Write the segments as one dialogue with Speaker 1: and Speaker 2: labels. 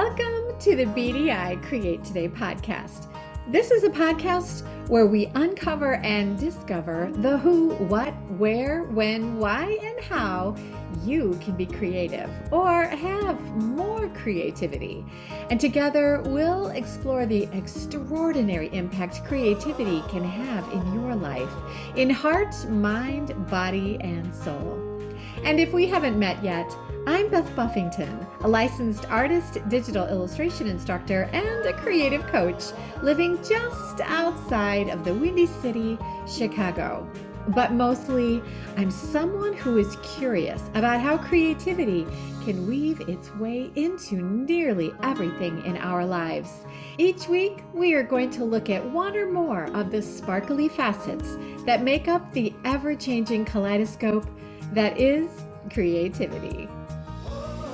Speaker 1: Welcome to the BDI Create Today podcast. This is a podcast where we uncover and discover the who, what, where, when, why, and how you can be creative or have more creativity. And together we'll explore the extraordinary impact creativity can have in your life, in heart, mind, body, and soul. And if we haven't met yet, I'm Beth Buffington, a licensed artist, digital illustration instructor, and a creative coach living just outside of the Windy City, Chicago. But mostly, I'm someone who is curious about how creativity can weave its way into nearly everything in our lives. Each week, we are going to look at one or more of the sparkly facets that make up the ever-changing kaleidoscope that is creativity.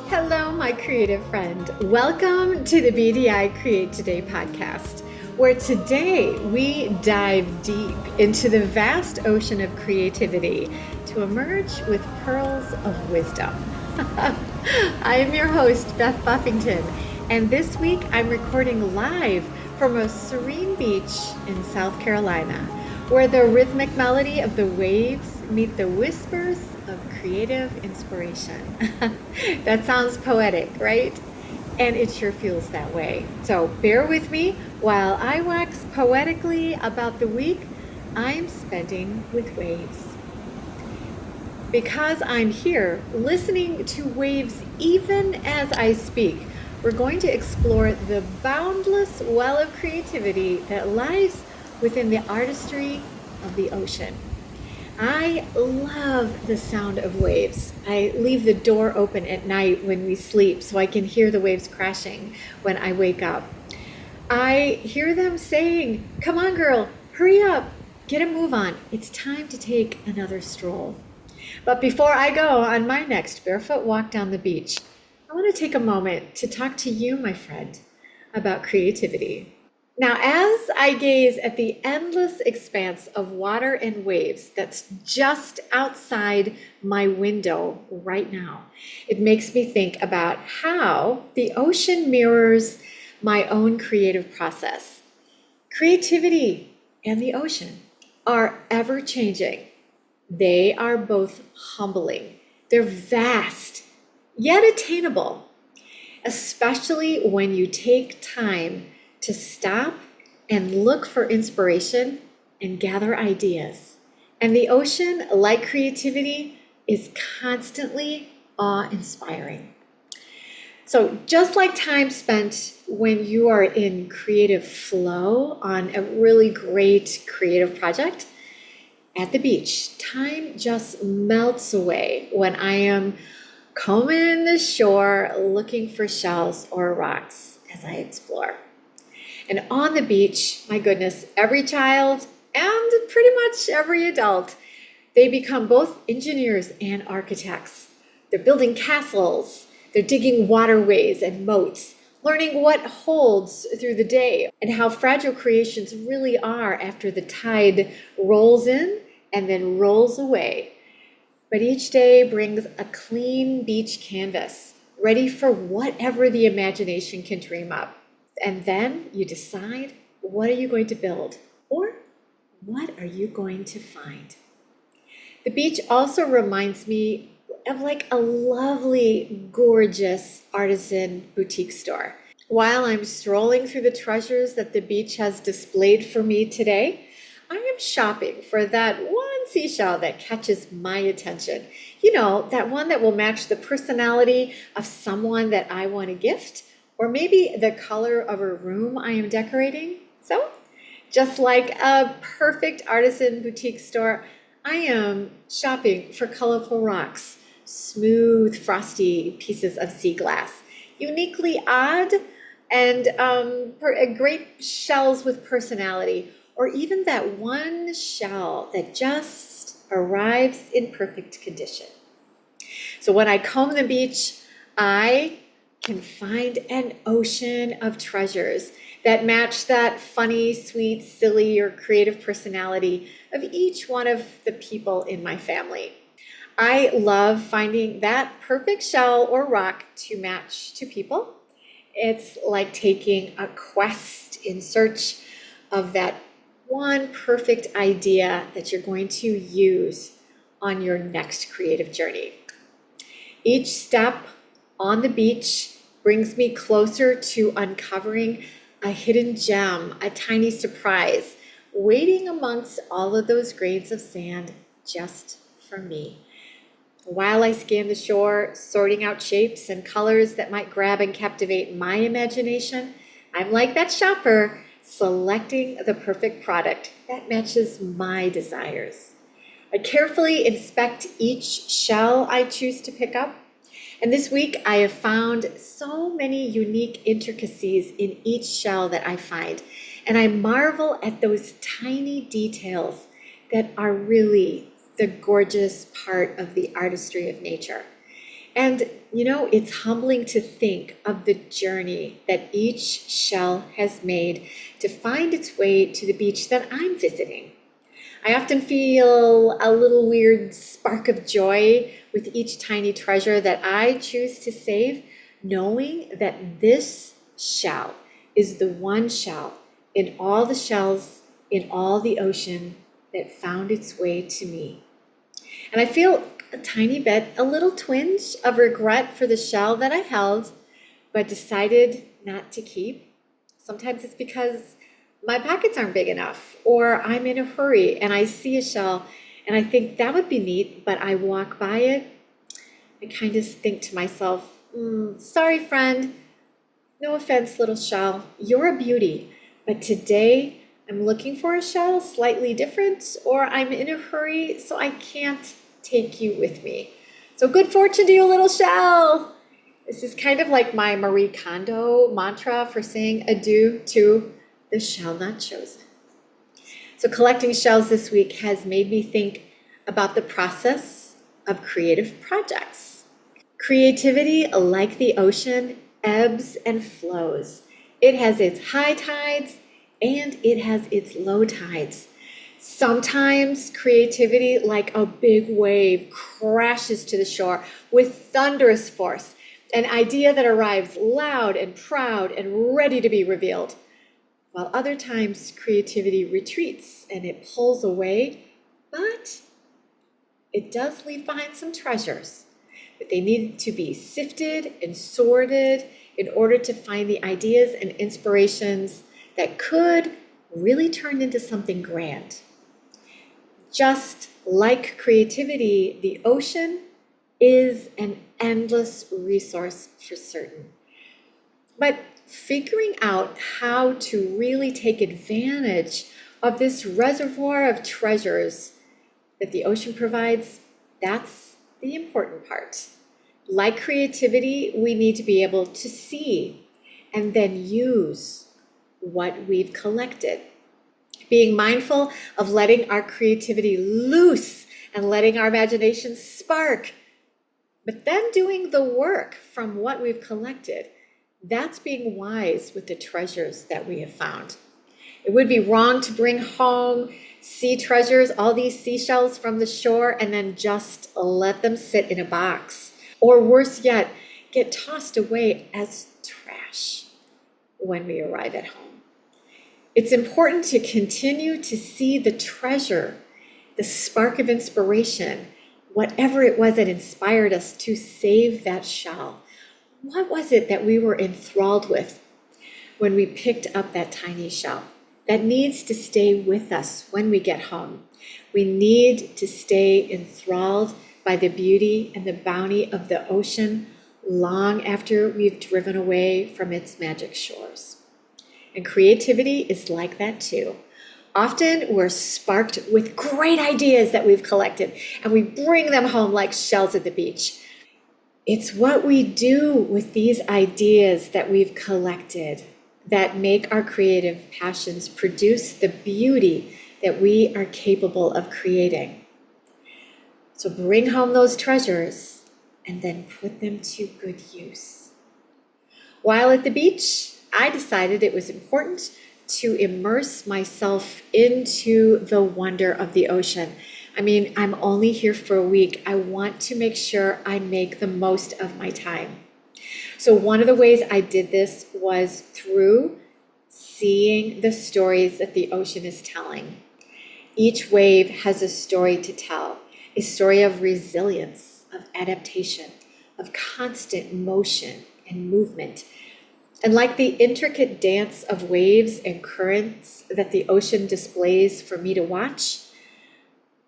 Speaker 1: Hello, my creative friend. Welcome to the BDI Create Today podcast, where today we dive deep into the vast ocean of creativity to emerge with pearls of wisdom. I am your host, Beth Buffington, and this week I'm recording live from a serene beach in South Carolina, where the rhythmic melody of the waves meet the whispers of creative inspiration. That sounds poetic, right? And it sure feels that way. So bear with me while I wax poetically about the week I'm spending with waves. Because I'm here listening to waves even as I speak, we're going to explore the boundless well of creativity that lies within the artistry of the ocean. I love the sound of waves. I leave the door open at night when we sleep so I can hear the waves crashing when I wake up. I hear them saying, "Come on, girl, hurry up, get a move on. It's time to take another stroll." But before I go on my next barefoot walk down the beach, I want to take a moment to talk to you, my friend, about creativity. Now, as I gaze at the endless expanse of water and waves that's just outside my window right now, it makes me think about how the ocean mirrors my own creative process. Creativity and the ocean are ever-changing. They are both humbling. They're vast, yet attainable, especially when you take time to stop and look for inspiration and gather ideas. And the ocean, like creativity, is constantly awe-inspiring. So just like time spent when you are in creative flow on a really great creative project, at the beach, time just melts away when I am combing the shore looking for shells or rocks as I explore. And on the beach, my goodness, every child and pretty much every adult, they become both engineers and architects. They're building castles, they're digging waterways and moats, learning what holds through the day and how fragile creations really are after the tide rolls in and then rolls away. But each day brings a clean beach canvas, ready for whatever the imagination can dream up. And then you decide, what are you going to build? Or what are you going to find? The beach also reminds me of like a lovely, gorgeous artisan boutique store. While I'm strolling through the treasures that the beach has displayed for me today, I am shopping for that one seashell that catches my attention. You know, that one that will match the personality of someone that I want to gift, or maybe the color of a room I am decorating. So, just like a perfect artisan boutique store, I am shopping for colorful rocks, smooth, frosty pieces of sea glass, uniquely odd and great shells with personality, or even that one shell that just arrives in perfect condition. So when I comb the beach, I can find an ocean of treasures that match that funny, sweet, silly, or creative personality of each one of the people in my family. I love finding that perfect shell or rock to match to people It's like taking a quest in search of that one perfect idea that you're going to use on your next creative journey. Each step on the beach brings me closer to uncovering a hidden gem, a tiny surprise, waiting amongst all of those grains of sand just for me. While I scan the shore, sorting out shapes and colors that might grab and captivate my imagination, I'm like that shopper, selecting the perfect product that matches my desires. I carefully inspect each shell I choose to pick up. And this week, I have found so many unique intricacies in each shell that I find. And I marvel at those tiny details that are really the gorgeous part of the artistry of nature. And, it's humbling to think of the journey that each shell has made to find its way to the beach that I'm visiting. I often feel a little weird spark of joy with each tiny treasure that I choose to save, knowing that this shell is the one shell in all the shells in all the ocean that found its way to me. And I feel a tiny bit, a little twinge of regret for the shell that I held, but decided not to keep. Sometimes it's because my pockets aren't big enough, or I'm in a hurry and I see a shell and I think that would be neat, but I walk by it. I kind of think to myself, sorry, friend, no offense, little shell, you're a beauty, but today I'm looking for a shell slightly different, or I'm in a hurry, so I can't take you with me. So good fortune to you, little shell. This is kind of like my Marie Kondo mantra for saying adieu to the shell not chosen. So collecting shells this week has made me think about the process of creative projects. Creativity, like the ocean, ebbs and flows. It has its high tides and it has its low tides. Sometimes creativity, like a big wave, crashes to the shore with thunderous force, an idea that arrives loud and proud and ready to be revealed. While other times creativity retreats and it pulls away, but it does leave behind some treasures. But they need to be sifted and sorted in order to find the ideas and inspirations that could really turn into something grand. Just like creativity, the ocean is an endless resource for certain. But figuring out how to really take advantage of this reservoir of treasures that the ocean provides, that's the important part. Like creativity, we need to be able to see and then use what we've collected. Being mindful of letting our creativity loose and letting our imagination spark, but then doing the work from what we've collected. That's being wise with the treasures that we have found. It would be wrong to bring home sea treasures, all these seashells from the shore, and then just let them sit in a box. Or worse yet, get tossed away as trash when we arrive at home. It's important to continue to see the treasure, the spark of inspiration, whatever it was that inspired us to save that shell. What was it that we were enthralled with when we picked up that tiny shell? That needs to stay with us when we get home. We need to stay enthralled by the beauty and the bounty of the ocean long after we've driven away from its magic shores. And creativity is like that too. Often we're sparked with great ideas that we've collected, and we bring them home like shells at the beach. It's what we do with these ideas that we've collected that make our creative passions produce the beauty that we are capable of creating. So bring home those treasures and then put them to good use. While at the beach, I decided it was important to immerse myself into the wonder of the ocean. I mean, I'm only here for a week. I want to make sure I make the most of my time. So one of the ways I did this was through seeing the stories that the ocean is telling. Each wave has a story to tell, a story of resilience, of adaptation, of constant motion and movement. And like the intricate dance of waves and currents that the ocean displays for me to watch,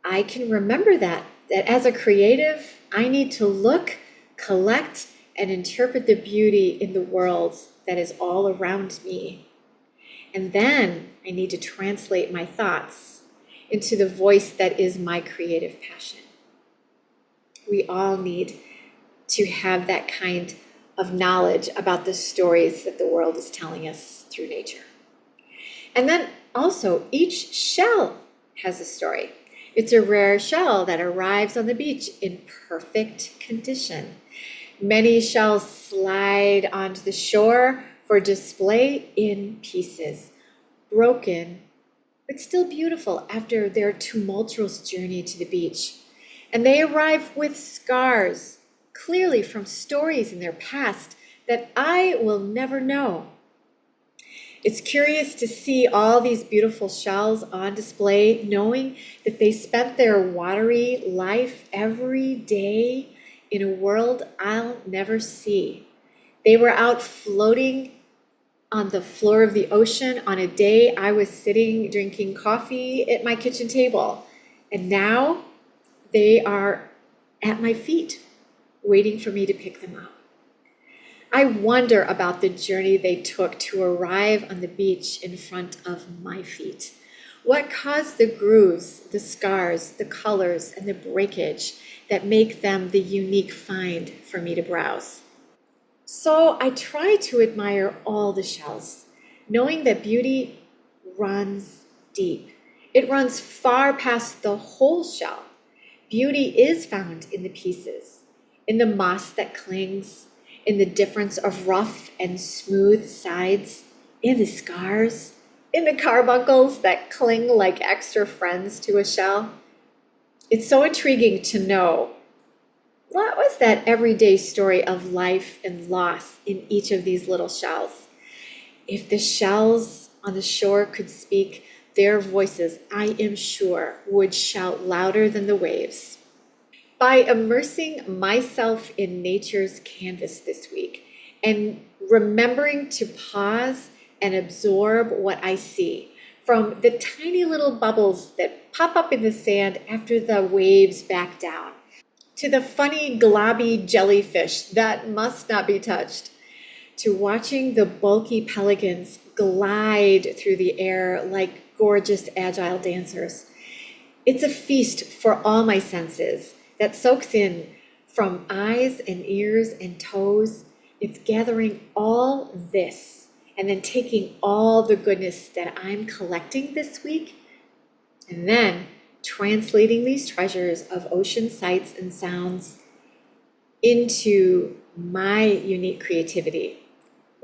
Speaker 1: I can remember that as a creative, I need to look, collect, and interpret the beauty in the world that is all around me. And then I need to translate my thoughts into the voice that is my creative passion. We all need to have that kind of knowledge about the stories that the world is telling us through nature. And then also, each shell has a story. It's a rare shell that arrives on the beach in perfect condition. Many shells slide onto the shore for display in pieces, broken, but still beautiful after their tumultuous journey to the beach. And they arrive with scars, clearly from stories in their past that I will never know. It's curious to see all these beautiful shells on display, knowing that they spent their watery life every day in a world I'll never see. They were out floating on the floor of the ocean on a day I was sitting drinking coffee at my kitchen table. And now they are at my feet, waiting for me to pick them up. I wonder about the journey they took to arrive on the beach in front of my feet. What caused the grooves, the scars, the colors, and the breakage that make them the unique find for me to browse? So I try to admire all the shells, knowing that beauty runs deep. It runs far past the whole shell. Beauty is found in the pieces, in the moss that clings, in the difference of rough and smooth sides, in the scars, in the carbuncles that cling like extra friends to a shell. It's so intriguing to know what was that everyday story of life and loss in each of these little shells. If the shells on the shore could speak, their voices, I am sure, would shout louder than the waves. By immersing myself in nature's canvas this week and remembering to pause and absorb what I see, from the tiny little bubbles that pop up in the sand after the waves back down, to the funny globby jellyfish that must not be touched, to watching the bulky pelicans glide through the air like gorgeous agile dancers. It's a feast for all my senses that soaks in from eyes and ears and toes. It's gathering all this and then taking all the goodness that I'm collecting this week and then translating these treasures of ocean sights and sounds into my unique creativity.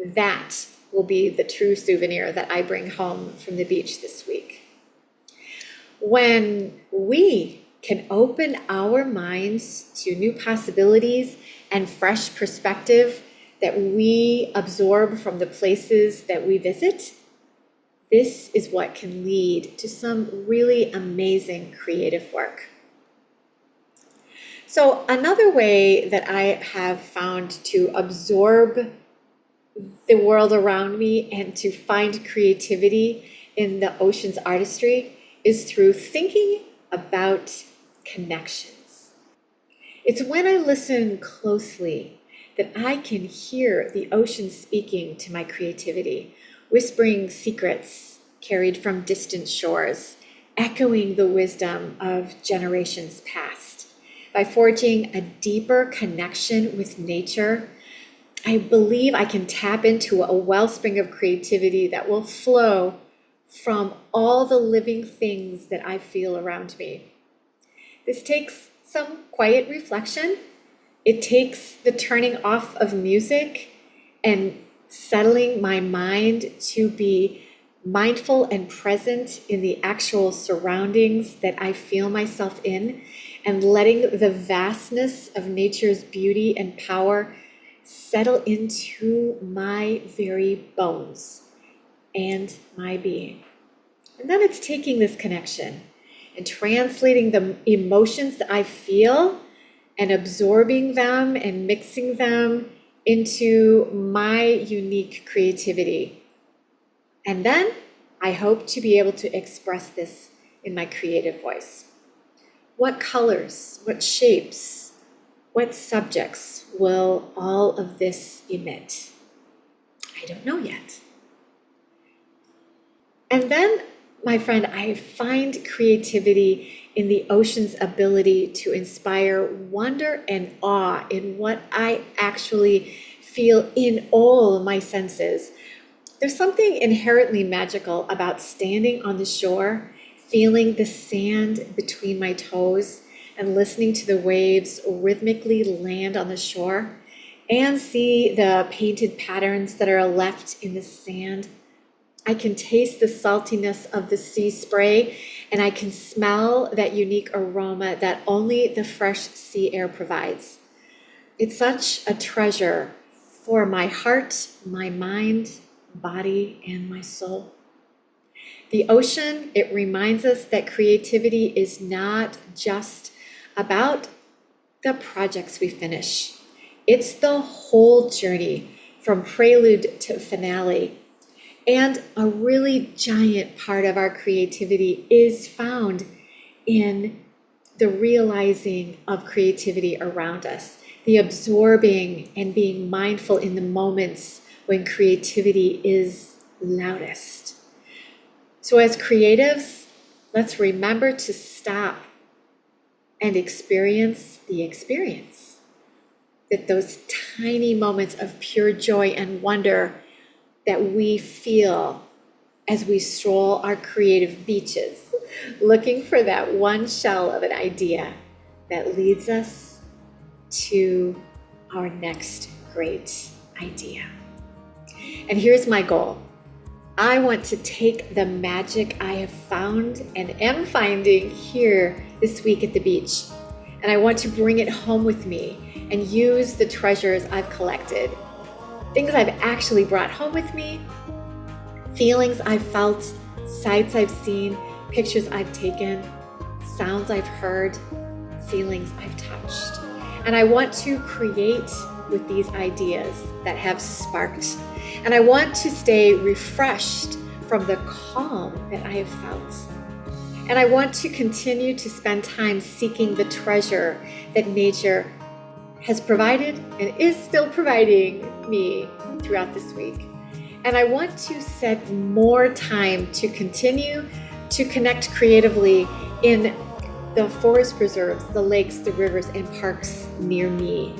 Speaker 1: That will be the true souvenir that I bring home from the beach this week. When we can open our minds to new possibilities and fresh perspective that we absorb from the places that we visit, this is what can lead to some really amazing creative work. So another way that I have found to absorb the world around me and to find creativity in the ocean's artistry is through thinking about connections. It's when I listen closely that I can hear the ocean speaking to my creativity, whispering secrets carried from distant shores, echoing the wisdom of generations past. By forging a deeper connection with nature, I believe I can tap into a wellspring of creativity that will flow from all the living things that I feel around me. This takes some quiet reflection. It takes the turning off of music and settling my mind to be mindful and present in the actual surroundings that I feel myself in, and letting the vastness of nature's beauty and power settle into my very bones and my being. And then it's taking this connection and translating the emotions that I feel and absorbing them and mixing them into my unique creativity. And then I hope to be able to express this in my creative voice. What colors, what shapes, what subjects will all of this emit? I don't know yet. And then, my friend, I find creativity in the ocean's ability to inspire wonder and awe in what I actually feel in all my senses. There's something inherently magical about standing on the shore, feeling the sand between my toes, and listening to the waves rhythmically land on the shore, and see the painted patterns that are left in the sand. I can taste the saltiness of the sea spray, and I can smell that unique aroma that only the fresh sea air provides. It's such a treasure for my heart, my mind, body, and my soul. The ocean, it reminds us that creativity is not just about the projects we finish. It's the whole journey from prelude to finale. And a really giant part of our creativity is found in the realizing of creativity around us, the absorbing and being mindful in the moments when creativity is loudest. So as creatives, let's remember to stop and experience the experience. That those tiny moments of pure joy and wonder that we feel as we stroll our creative beaches, looking for that one shell of an idea that leads us to our next great idea. And here's my goal. I want to take the magic I have found and am finding here this week at the beach, and I want to bring it home with me and use the treasures I've collected. Things I've actually brought home with me, feelings I've felt, sights I've seen, pictures I've taken, sounds I've heard, feelings I've touched. And I want to create with these ideas that have sparked. And I want to stay refreshed from the calm that I have felt. And I want to continue to spend time seeking the treasure that nature has provided and is still providing me throughout this week. And I want to set more time to continue to connect creatively in the forest preserves, the lakes, the rivers, and parks near me,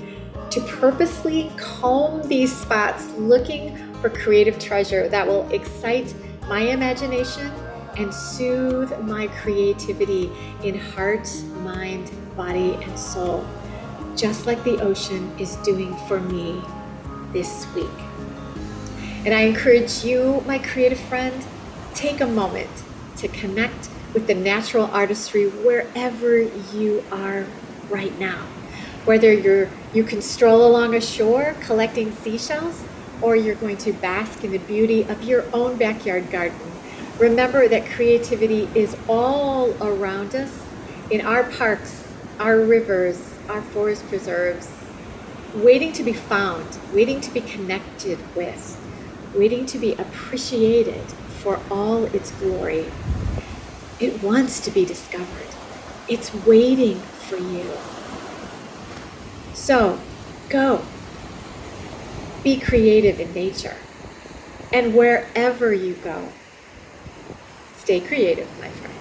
Speaker 1: to purposely comb these spots looking for creative treasure that will excite my imagination and soothe my creativity in heart, mind, body, and soul, just like the ocean is doing for me this week. And I encourage you, my creative friend, take a moment to connect with the natural artistry wherever you are right now. Whether you can stroll along a shore collecting seashells, or you're going to bask in the beauty of your own backyard garden. Remember that creativity is all around us in our parks, our rivers, our forest preserves, waiting to be found, waiting to be connected with, waiting to be appreciated for all its glory. It wants to be discovered. It's waiting for you. So, go. Be creative in nature. And wherever you go, stay creative, my friend.